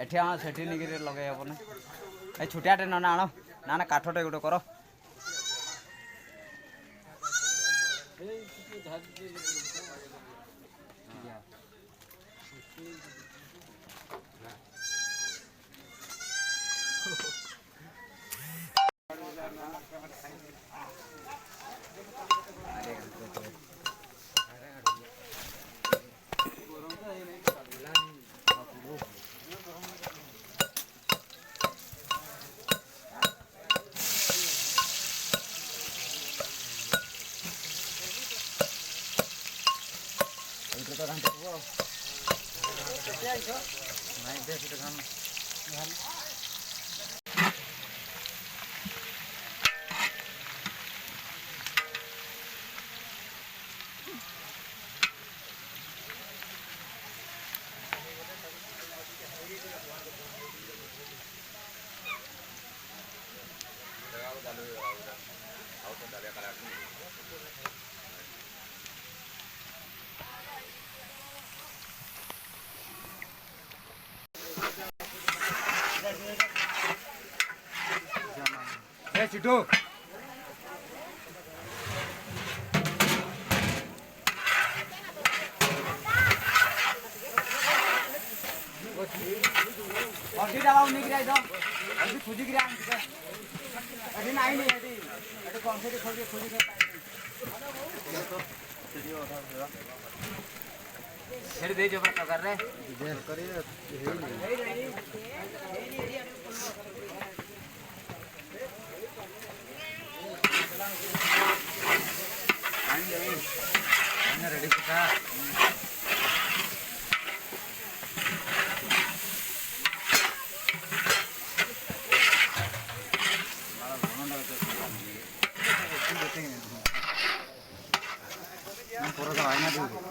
एठी हाँ सेठी निगिरी लगे हेबो ना ए छुटियाटे न आण ना ना काठटे गोटे कर चिटू अभी डाला निकल आई तो अभी खुजी गिरा अभी नहीं नहीं अभी कौन से खुजी खुजी फिर दे जो कर रहे करिए रेडी का पूरा तो आईना